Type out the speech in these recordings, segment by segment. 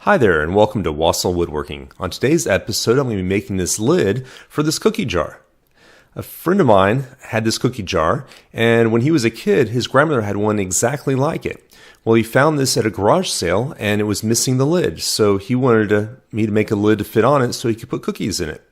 Hi there, and welcome to Wassel Woodworking. On today's episode, I'm going to be making this lid for this cookie jar. A friend of mine had this cookie jar, and when he was a kid, his grandmother had one exactly like it. Well, he found this at a garage sale, and it was missing the lid, so he wanted me to make a lid to fit on it so he could put cookies in it.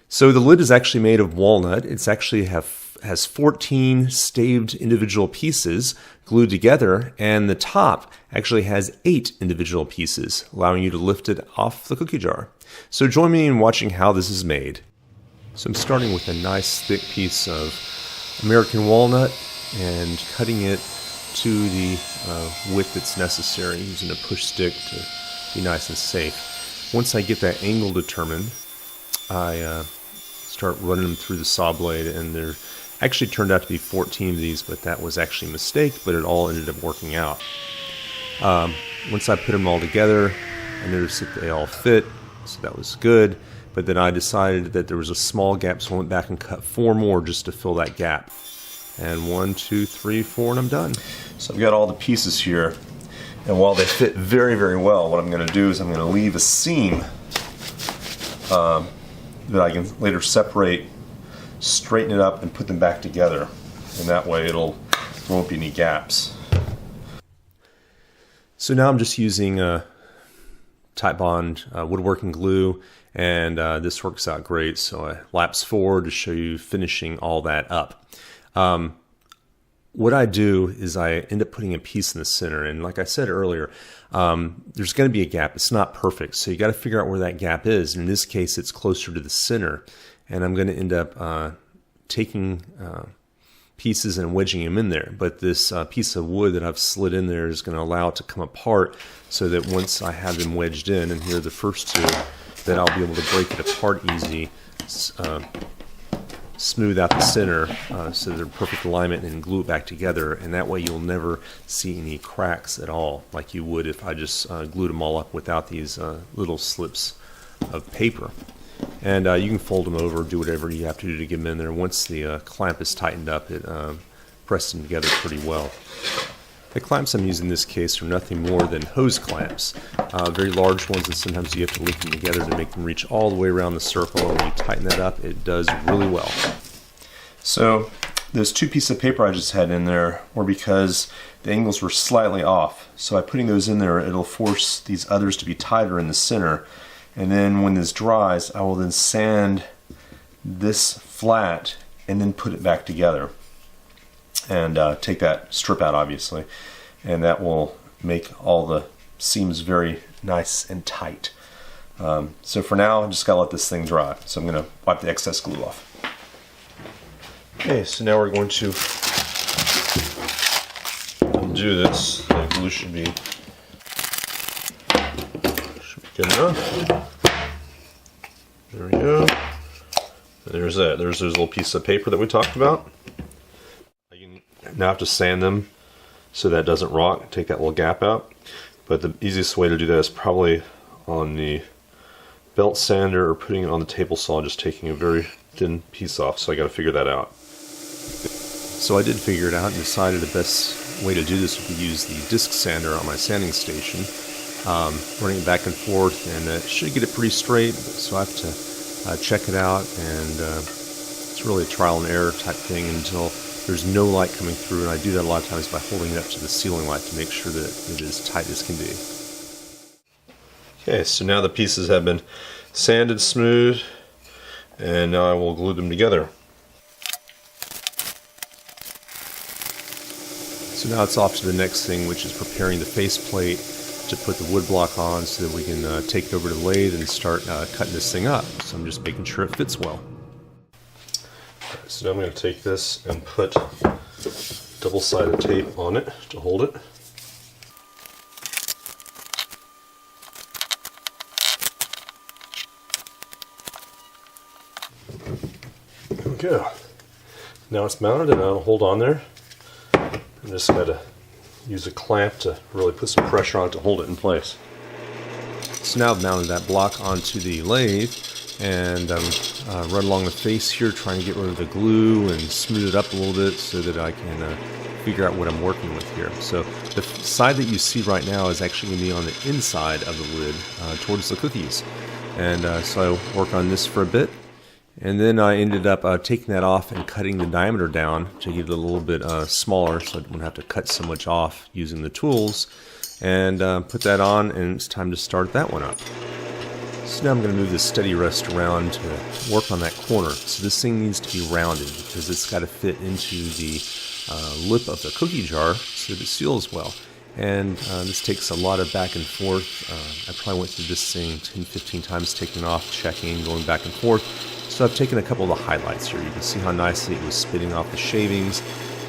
So the lid is actually made of walnut. It's actually has 14 staved individual pieces glued together, and the top actually has 8 individual pieces, allowing you to lift it off the cookie jar. So join me in watching how this is made. So I'm starting with a nice thick piece of American walnut and cutting it to the width that's necessary, using a push stick to be nice and safe. Once I get that angle determined, I start running them through the saw blade, and there actually turned out to be 14 of these, but that was actually a mistake, but it all ended up working out. Once I put them all together, I noticed that they all fit, so that was good, but then I decided that there was a small gap, so I went back and cut 4 more just to fill that gap. And 1, 2, 3, 4, and I'm done. So I've got all the pieces here, and while they fit very, very well, what I'm going to do is I'm going to leave a seam that I can later separate, straighten it up, and put them back together, and that way there won't be any gaps. So now I'm just using Titebond woodworking glue, and this works out great, so I lapse forward to show you finishing all that up. What I do is I end up putting a piece in the center, and like I said earlier, there's going to be a gap. It's not perfect, so you got to figure out where that gap is. In this case, it's closer to the center, and I'm going to end up taking pieces and wedging them in there. But this piece of wood that I've slid in there is going to allow it to come apart, so that once I have them wedged in, and here are the first 2, that I'll be able to break it apart easy, smooth out the center so they're perfect alignment, and glue it back together, and that way you'll never see any cracks at all like you would if I just glued them all up without these little slips of paper. And you can fold them over, do whatever you have to do to get them in there. Once the clamp is tightened up, it presses them together pretty well. The clamps I'm using in this case are nothing more than hose clamps, very large ones, and sometimes you have to link them together to make them reach all the way around the circle, and when you tighten that up, it does really well. So those 2 pieces of paper I just had in there were because the angles were slightly off, so by putting those in there, it'll force these others to be tighter in the center, and then when this dries, I will then sand this flat and then put it back together. And take that strip out, obviously, and that will make all the seams very nice and tight. So for now, I just gotta let this thing dry. So I'm gonna wipe the excess glue off. Okay, so now we're going to undo this. The glue should be good enough. There we go. And there's that. There's those little pieces of paper that we talked about. Now I have to sand them so that doesn't rot, take that little gap out. But the easiest way to do that is probably on the belt sander or putting it on the table saw, just taking a very thin piece off. So I got to figure that out. So I did figure it out and decided the best way to do this would be use the disc sander on my sanding station, running it back and forth, and it should get it pretty straight. So I have to check it out, and it's really a trial and error type thing until there's no light coming through, and I do that a lot of times by holding it up to the ceiling light to make sure that it is as tight as can be. Okay, so now the pieces have been sanded smooth, and now I will glue them together. So now it's off to the next thing, which is preparing the faceplate to put the wood block on so that we can take it over to the lathe and start cutting this thing up. So I'm just making sure it fits well. So now I'm going to take this and put double-sided tape on it to hold it. There we go. Now it's mounted, and I'll hold on there. I'm just going to use a clamp to really put some pressure on it to hold it in place. So now I've mounted that block onto the lathe, and run along the face here, trying to get rid of the glue and smooth it up a little bit so that I can figure out what I'm working with here. So the side that you see right now is actually going to be on the inside of the lid towards the cookies. And so I work on this for a bit. And then I ended up taking that off and cutting the diameter down to get it a little bit smaller so I don't have to cut so much off using the tools. And put that on, and it's time to start that one up. So now I'm going to move this steady rest around to work on that corner. So this thing needs to be rounded because it's got to fit into the lip of the cookie jar so that it seals well. And this takes a lot of back and forth. I probably went through this thing 10-15 times, taking off, checking, going back and forth. So I've taken a couple of the highlights here. You can see how nicely it was spitting off the shavings.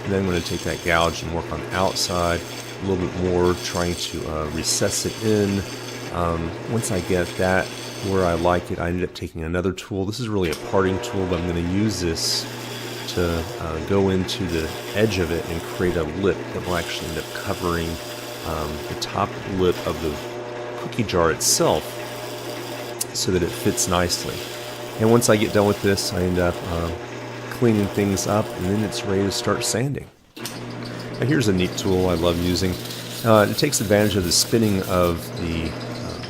And then I'm going to take that gouge and work on the outside a little bit more, trying to recess it in. Once I get that where I like it, I ended up taking another tool. This is really a parting tool, but I'm going to use this to go into the edge of it and create a lip that will actually end up covering the top lip of the cookie jar itself so that it fits nicely. And once I get done with this, I end up cleaning things up, and then it's ready to start sanding. Now here's a neat tool I love using. It takes advantage of the spinning of the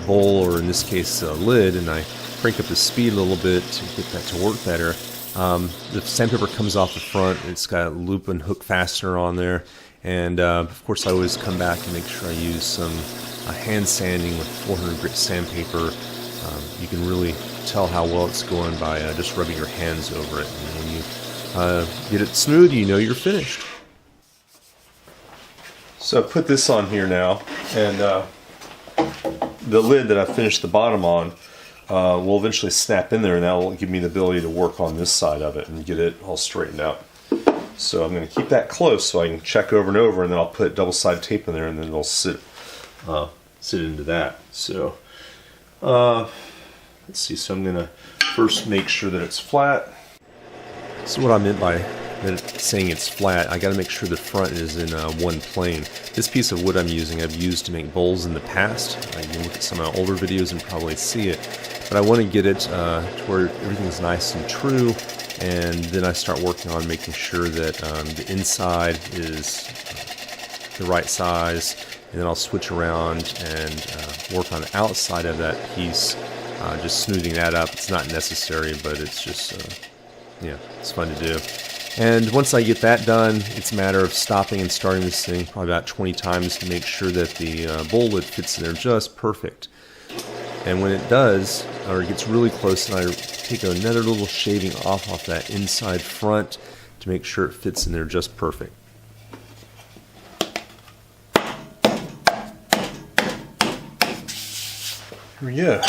bowl, or in this case lid, and I crank up the speed a little bit to get that to work better. The sandpaper comes off the front. It's got a loop and hook fastener on there, and of course I always come back and make sure I use some hand sanding with 400 grit sandpaper. You can really tell how well it's going by just rubbing your hands over it, and when you get it smooth, you know you're finished. So I put this on here now, and the lid that I finished the bottom on will eventually snap in there, and that will give me the ability to work on this side of it and get it all straightened out. So I'm going to keep that close so I can check over and over, and then I'll put double-sided tape in there, and then it'll sit into that. So let's see. So I'm going to first make sure that it's flat. So what I meant by saying it's flat, I got to make sure the front is in one plane. This piece of wood I'm using, I've used to make bowls in the past. You can look at some of my older videos and probably see it. But I want to get it to where everything's nice and true, and then I start working on making sure that the inside is the right size, and then I'll switch around and work on the outside of that piece, just smoothing that up. It's not necessary, but it's just, yeah, it's fun to do. And once I get that done, it's a matter of stopping and starting this thing probably about 20 times to make sure that the bowl lid fits in there just perfect. And when it does, or it gets really close, and I take another little shaving off that inside front to make sure it fits in there just perfect. Here we go.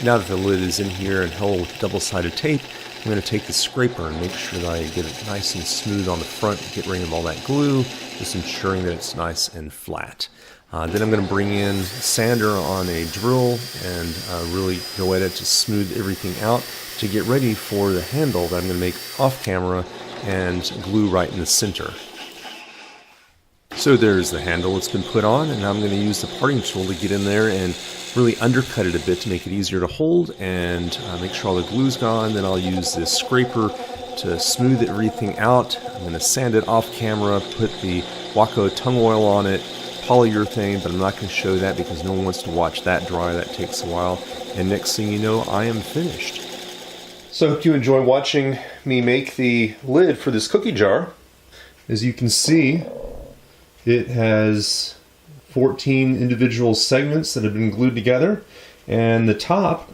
Now that the lid is in here and held with double-sided tape, I'm going to take the scraper and make sure that I get it nice and smooth on the front, get rid of all that glue, just ensuring that it's nice and flat. Then I'm going to bring in sander on a drill and really go at it to smooth everything out to get ready for the handle that I'm going to make off camera and glue right in the center. So there's the handle. It's been put on, and I'm going to use the parting tool to get in there and really undercut it a bit to make it easier to hold and make sure all the glue's gone. Then I'll use this scraper to smooth everything out. I'm going to sand it off camera, put the Waco tung oil on it, polyurethane, but I'm not going to show that because no one wants to watch that dry. That takes a while. And next thing you know, I am finished. So I hope you enjoy watching me make the lid for this cookie jar. As you can see, it has 14 individual segments that have been glued together, and the top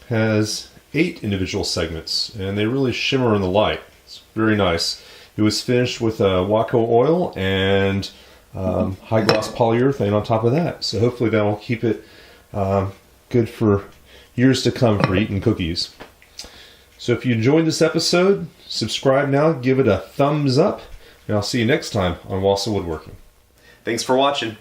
has 8 individual segments, and they really shimmer in the light. It's very nice. It was finished with Waco oil and high gloss polyurethane on top of that, so hopefully that will keep it good for years to come for eating cookies. So if you enjoyed this episode, subscribe now, give it a thumbs up, and I'll see you next time on Wassel Woodworking. Thanks for watching.